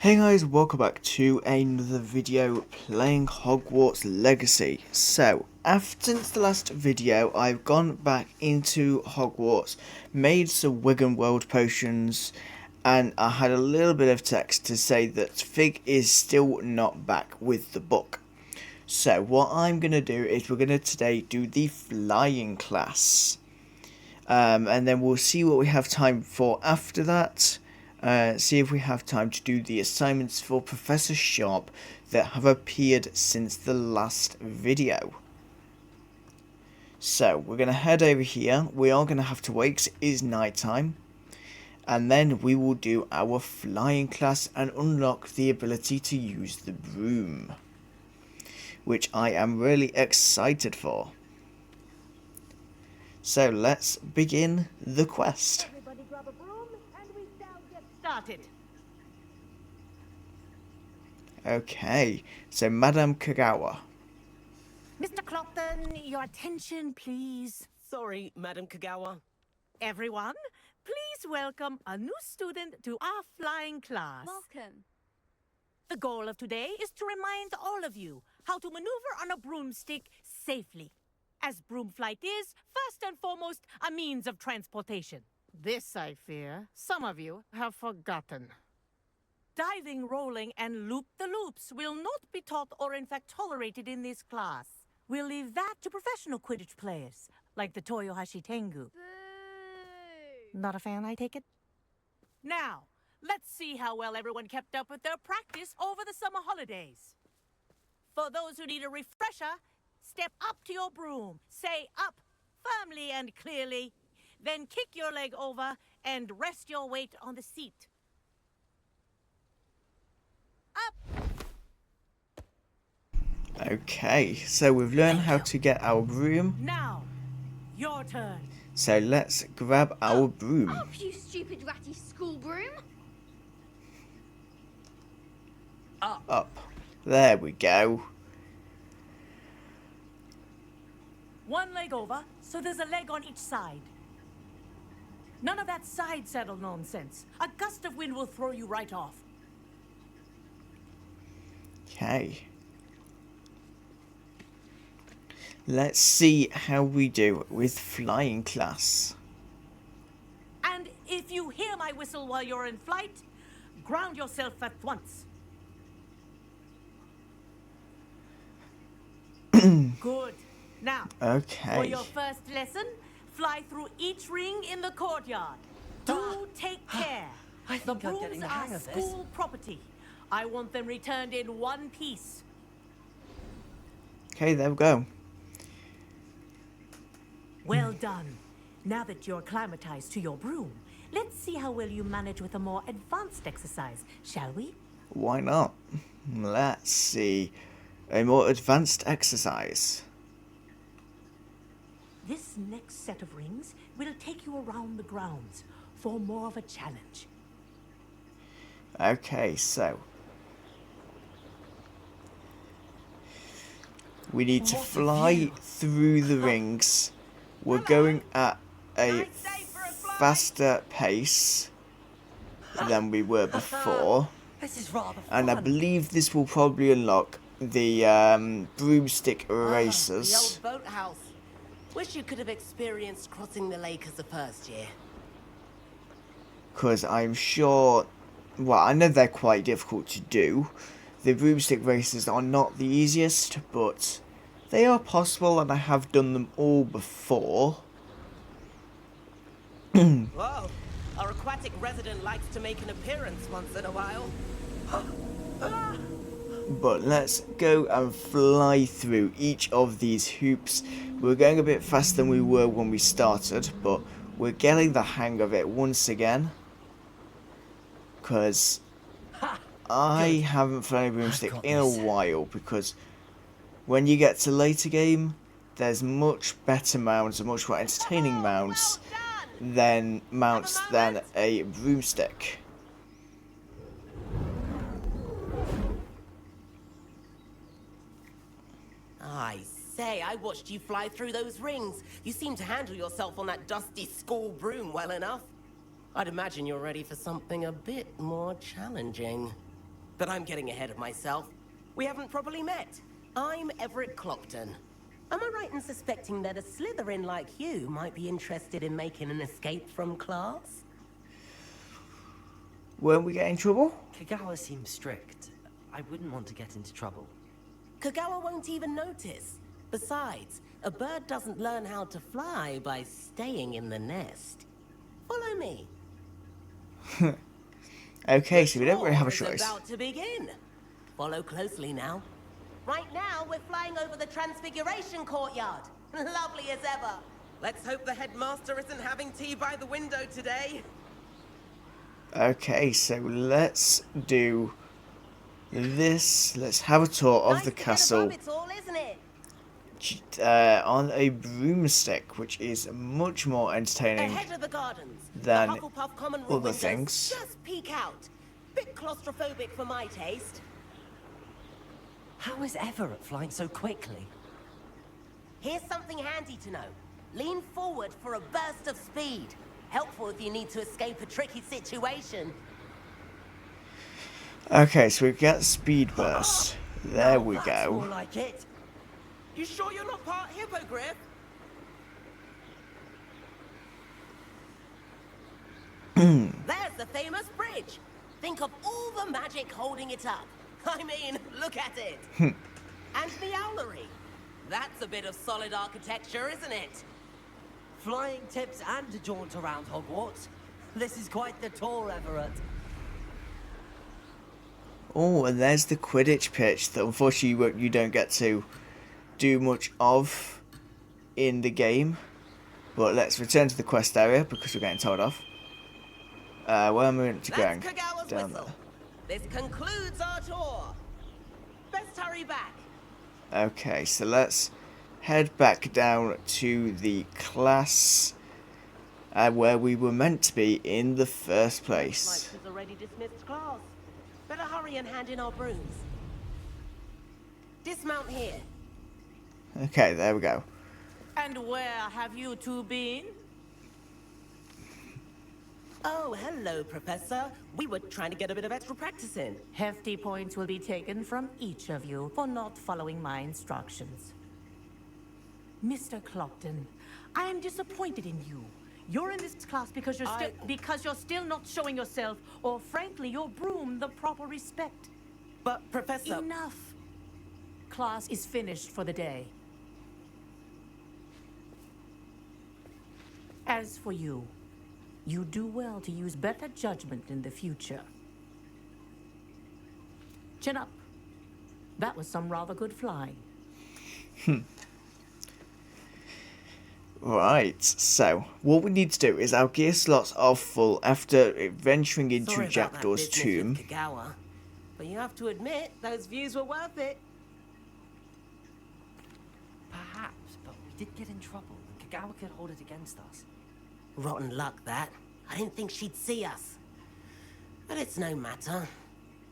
Hey guys, welcome back to another video playing Hogwarts Legacy. So, since the last video, I've gone back into Hogwarts, made some Wigan World potions, and I had a little bit of text to say that Fig is still not back with the book. So, what I'm going to do is we're going to today do the flying class. And then we'll see what we have time for after that. See if we have time to do the assignments for Professor Sharp that have appeared since the last video. So, we're going to head over here. We are going to have to wait because it is night time. And then we will do our flying class and unlock the ability to use the broom, which I am really excited for. So, let's begin the quest. Everybody grab a broom and we shall get started. Okay, so Madame Kagawa. Mr. Clopton, your attention, please. Sorry, Madam Kagawa. Everyone, please welcome a new student to our flying class. Welcome. The goal of today is to remind all of you how to maneuver on a broomstick safely, as broom flight is, first and foremost, a means of transportation. This, I fear, some of you have forgotten. Diving, rolling, and loop-the-loops will not be taught or in fact tolerated in this class. We'll leave that to professional Quidditch players, like the Toyohashi Tengu. Boo! Not a fan, I take it? Now, let's see how well everyone kept up with their practice over the summer holidays. For those who need a refresher, step up to your broom, say up firmly and clearly, then kick your leg over and rest your weight on the seat. Up! Okay, so we've learned how to get our broom. Now, your turn. So let's grab our broom. Up, you stupid ratty school broom! Up. There we go. One leg over, so there's a leg on each side. None of that side saddle nonsense. A gust of wind will throw you right off. Okay. Let's see how we do with flying class. And if you hear my whistle while you're in flight, ground yourself at once. Good. Now, for Okay. your first lesson, fly through each ring in the courtyard. Do take care. I The think I'm getting brooms the hang are of this. school property. I want them returned in one piece. Okay, there we go. Well done. Now that you're acclimatized to your broom, let's see how well you manage with a more advanced exercise, shall we? Why not? Let's see. A more advanced exercise. This next set of rings will take you around the grounds for more of a challenge. Okay, so we need to fly through the rings. We're going at a faster pace than we were before, This is rather and I fun. believe this will probably unlock the broomstick The erasers. old boathouse. Wish you could have experienced crossing the lake as a first year. Because I'm sure, well, I know they're quite difficult to do. The broomstick races are not the easiest, but they are possible, and I have done them all before. Whoa, our aquatic resident likes to make an appearance once in a while. But let's go and fly through each of these hoops. We're going a bit faster than we were when we started, but we're getting the hang of it once again. Because I haven't flown a broomstick in a while, because when you get to later game, there's much better mounts and much more entertaining mounts than a broomstick. I say, I watched you fly through those rings. You seem to handle yourself on that dusty school broom well enough. I'd imagine you're ready for something a bit more challenging. But I'm getting ahead of myself. We haven't properly met. I'm Everett Clockton. Am I right in suspecting that a Slytherin like you might be interested in making an escape from class? Won't we get in trouble? Kagawa seems strict. I wouldn't want to get into trouble. Kagawa won't even notice. Besides, a bird doesn't learn how to fly by staying in the nest. Follow me. Okay, so we don't really have a Tour is choice. about to begin. Follow closely now. Right now, we're flying over the Transfiguration Courtyard. Lovely as ever. Let's hope the headmaster isn't having tea by the window today. Okay, so let's do this. Let's have a tour of the castle Nice to get above it all, isn't it? on a broomstick, which is much more entertaining. Ahead of the gardens. Than the Hufflepuff common room other windows things. Just peek out. Bit claustrophobic for my taste. How is Everett flying so quickly? Here's something handy to know. Lean forward for a burst of speed. Helpful if you need to escape a tricky situation. Okay, so we get speed burst. There we That's more go. like it. You sure you're not part hippogriff? There's the famous bridge. Think of all the magic holding it up. I mean, look at it. And the owlery. That's a bit of solid architecture, isn't it? Flying tips and a jaunt around Hogwarts. This is quite the tour, Everett. Oh, and there's the Quidditch pitch that unfortunately you don't get to do much of in the game. But let's return to the quest area because we're getting told off. Where am I meant to go? That's Kagawa's Down whistle. This concludes our tour. Best hurry back. there. Okay, so let's head back down to the class where we were meant to be in the first Like place. she's already dismissed class. Better hurry and hand in our brooms. Dismount here. Okay, there we go. And where have you two been? Oh, hello, Professor. We were trying to get a bit of extra practice in. Hefty points will be taken from each of you for not following my instructions. Mr. Clockton, I am disappointed in you. You're in this class because you're still not showing yourself, or frankly, your broom the proper respect. But, Professor... Enough. Class is finished for the day. As for you, you do well to use better judgment in the future. Chin up. That was some rather good flying. Right, so what we need to do is our gear slots are full after venturing into Sorry about that Jackdaw's business tomb. with Kagawa, but you have to admit, those views were worth it. Perhaps, but we did get in trouble. Kagawa could hold it against us. Rotten luck, that. I didn't think she'd see us. But it's no matter.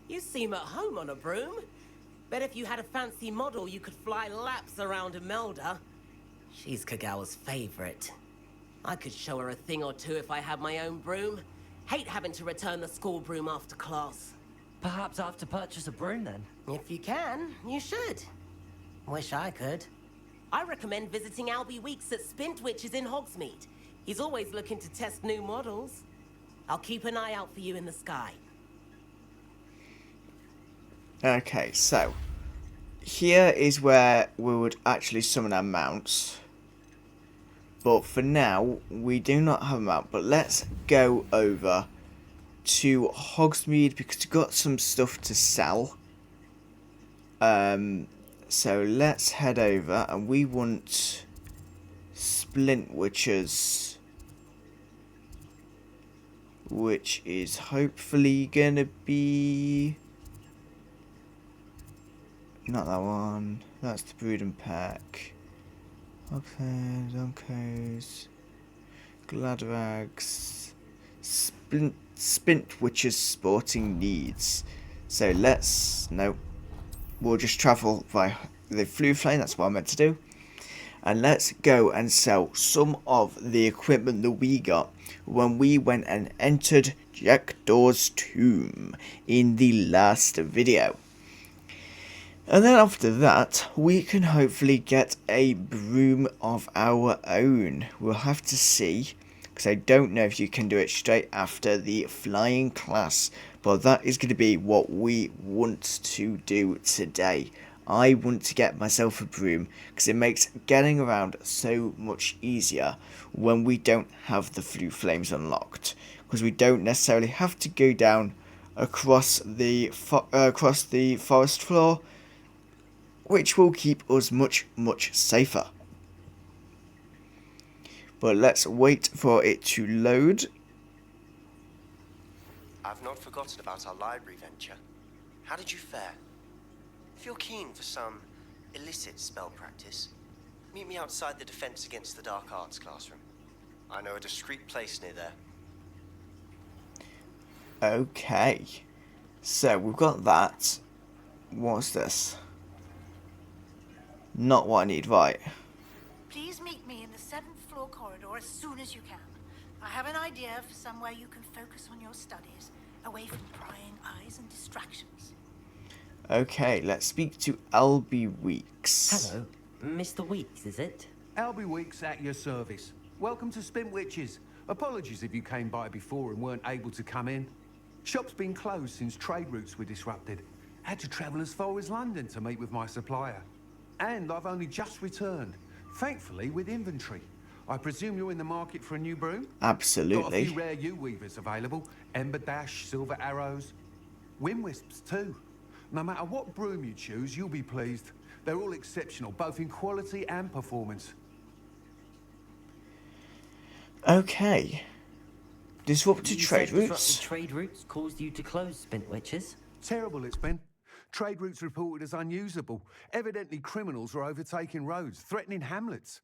You seem at home on a broom. Bet if you had a fancy model, you could fly laps around Imelda. She's Kagawa's favorite. I could show her a thing or two if I had my own broom. Hate having to return the school broom after class. Perhaps I have to purchase a broom then. If you can, you should. Wish I could. I recommend visiting Albie Weeks at Spintwitches in Hogsmeade. He's always looking to test new models. I'll keep an eye out for you in the sky. Okay, so here is where we would actually summon our mounts. But for now, we do not have a mount. But let's go over to Hogsmeade because we've got some stuff to sell. So let's head over and we want Splintwitches, which is hopefully gonna be not that one. That's the Brooding Pack. Okay, Zonkos, Gladrags, Spintwitches sporting needs. So let's we'll just travel by the Flue Flame. That's what I meant to do. and let's go and sell some of the equipment that we got when we went and entered Jackdaw's tomb in the last video. And then after that, we can hopefully get a broom of our own. We'll have to see, because I don't know if you can do it straight after the flying class, but that is going to be what we want to do today. I want to get myself a broom, because it makes getting around so much easier when we don't have the blue flames unlocked, because we don't necessarily have to go down across the forest floor, which will keep us much safer. But let's wait for it to load. I've not forgotten about our library venture. How did you fare? If you're keen for some illicit spell practice, meet me outside the Defense Against the Dark Arts classroom. I know a discreet place near there. Okay, so we've got that. What's this? Not what I need, right. Please meet me in the 7th floor corridor as soon as you can. I have an idea for somewhere you can focus on your studies, away from prying eyes and distractions. Okay, let's speak to Albie Weeks. Hello, Mr. Weeks, is it? Albie Weeks at your service. Welcome to Spintwitches. Apologies if you came by before and weren't able to come in. Shop's been closed since trade routes were disrupted. Had to travel as far as London to meet with my supplier. And I've only just returned, thankfully with inventory. I presume you're in the market for a new broom? Absolutely. Got a few rare U-weavers available. Ember Dash, Silver Arrows. Wind Wisps too. No matter what broom you choose, you'll be pleased. They're all exceptional, both in quality and performance. Okay. Disrupted You trade said routes. disrupted trade routes caused you to close Spintwitches? Terrible it's been. Trade routes reported as unusable. Evidently criminals are overtaking roads, threatening hamlets.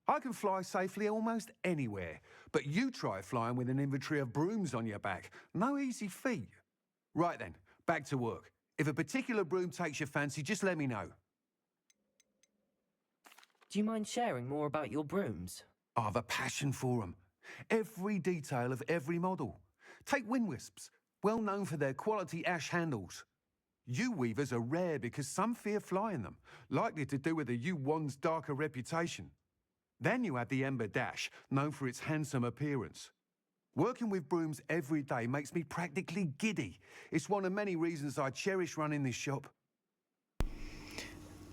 I can fly safely almost anywhere, but you try flying with an inventory of brooms on your back. No easy feat. Right then, back to work. If a particular broom takes your fancy, just let me know. Do you mind sharing more about your brooms? I have a passion for them. Every detail of every model. Take Wind Wisps, well known for their quality ash handles. U-weavers are rare because some fear flying them, likely to do with the U-wand's darker reputation. Then you have the Ember Dash, known for its handsome appearance. Working with brooms every day makes me practically giddy. It's one of many reasons I cherish running this shop.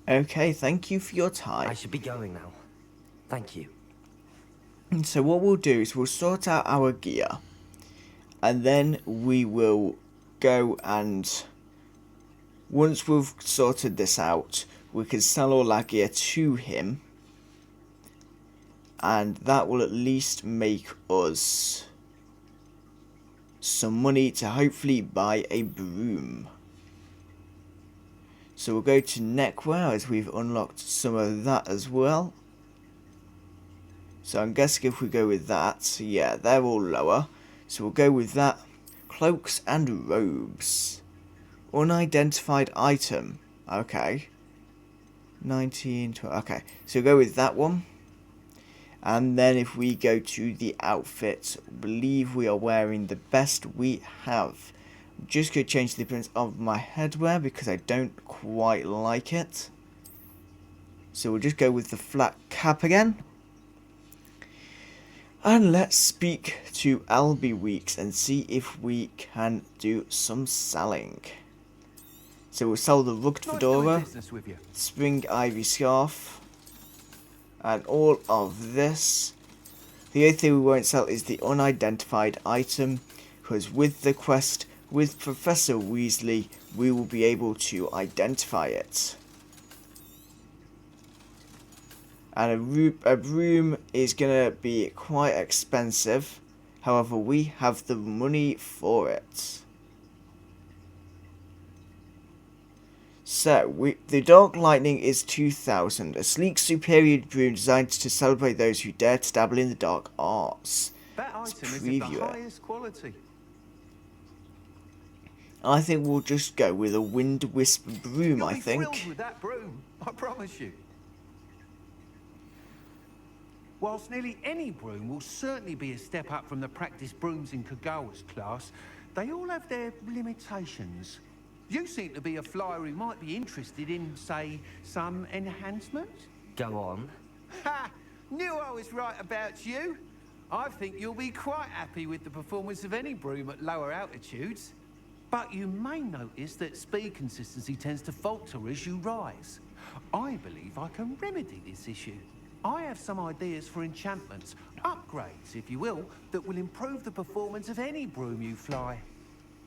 Okay, thank you for your time. I should be going now. Thank you. And so what we'll do is we'll sort out our gear, and then we will go and, once we've sorted this out, we can sell all our gear to him, and that will at least make us some money to hopefully buy a broom. So we'll go to neckwear, as we've unlocked some of that as well. So I'm guessing if we go with that, yeah, they're all lower. So we'll go with that. Cloaks and robes. Unidentified item. Okay. 19, 12, okay. So we'll go with that one. And then if we go to the outfit, I believe we are wearing the best we have. I'm just going to change the appearance of my headwear because I don't quite like it. So we'll just go with the flat cap again. And let's speak to Albie Weeks and see if we can do some selling. So we'll sell the rugged fedora, spring ivy scarf, and all of this. The only thing we won't sell is the unidentified item, because with the quest with Professor Weasley, we will be able to identify it. And a broom is going to be quite expensive. However, we have the money for it. So, the Dark Lightning is 2,000. A sleek, superior broom designed to celebrate those who dare to dabble in the dark arts. That Let's item is of preview the it. highest quality. I think we'll just go with a Wind Wisp broom, You'll I be think. thrilled with that broom, I promise you. Whilst nearly any broom will certainly be a step up from the practice brooms in Kagawa's class, they all have their limitations. You seem to be a flyer who might be interested in, say, some enhancements? Go on. Ha! Knew I was right about you. I think you'll be quite happy with the performance of any broom at lower altitudes. But you may notice that speed consistency tends to falter as you rise. I believe I can remedy this issue. I have some ideas for enchantments, upgrades, if you will, that will improve the performance of any broom you fly.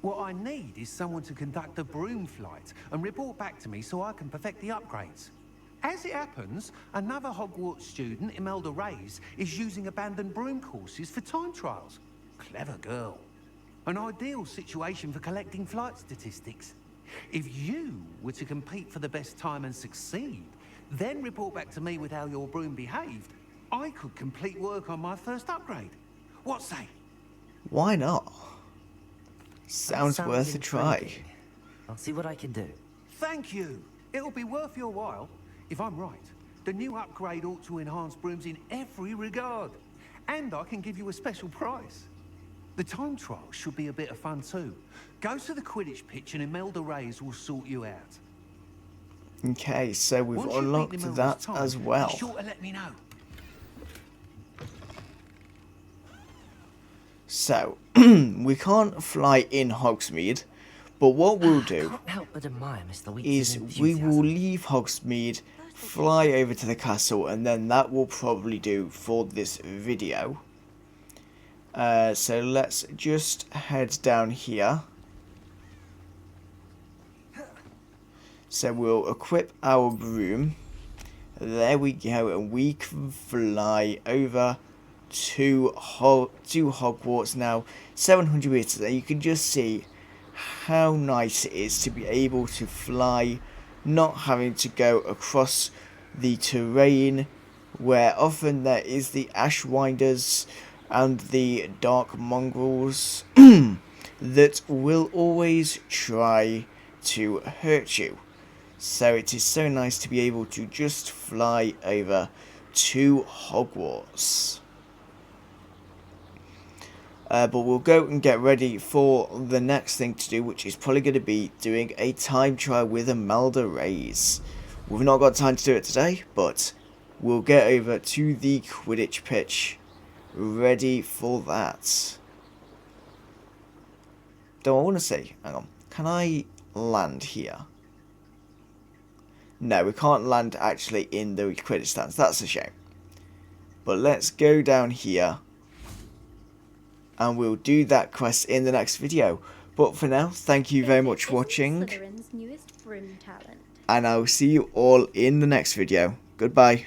What I need is someone to conduct a broom flight and report back to me so I can perfect the upgrades. As it happens, another Hogwarts student, Imelda Reyes, is using abandoned broom courses for time trials. Clever girl. An ideal situation for collecting flight statistics. If you were to compete for the best time and succeed, then report back to me with how your broom behaved, I could complete work on my first upgrade. What say? Why not? Sounds worth a try. intriguing. I'll see what I can do. Thank you. It'll be worth your while. If I'm right, the new upgrade ought to enhance brooms in every regard. And I can give you a special price. The time trial should be a bit of fun too. Go to the Quidditch pitch and Imelda Reyes will sort you out. Okay, so we've Once you've unlocked beaten Imelda's that time, as well. Be sure to let me know. So, we can't fly in Hogsmeade, but what we'll I do can't help but admire Mr. Weeks' is we will leave Hogsmeade, fly over to the castle, and then that will probably do for this video. So let's just head down here. So we'll equip our broom. There we go, and we can fly over to Hogwarts now. 700 meters, and you can just see how nice it is to be able to fly, not having to go across the terrain where often there is the Ashwinders and the dark mongrels that will always try to hurt you. So it is so nice to be able to just fly over to Hogwarts. But we'll go and get ready for the next thing to do, which is probably going to be doing a time trial with Imelda Reyes. We've not got time to do it today, but we'll get over to the Quidditch pitch ready for that. Though I want to say, hang on, can I land here? No, we can't land actually in the Quidditch stands. That's a shame. But let's go down here, and we'll do that quest in the next video. But for now, thank you very much for watching, Slytherin's newest broom talent. and I'll see you all in the next video. Goodbye.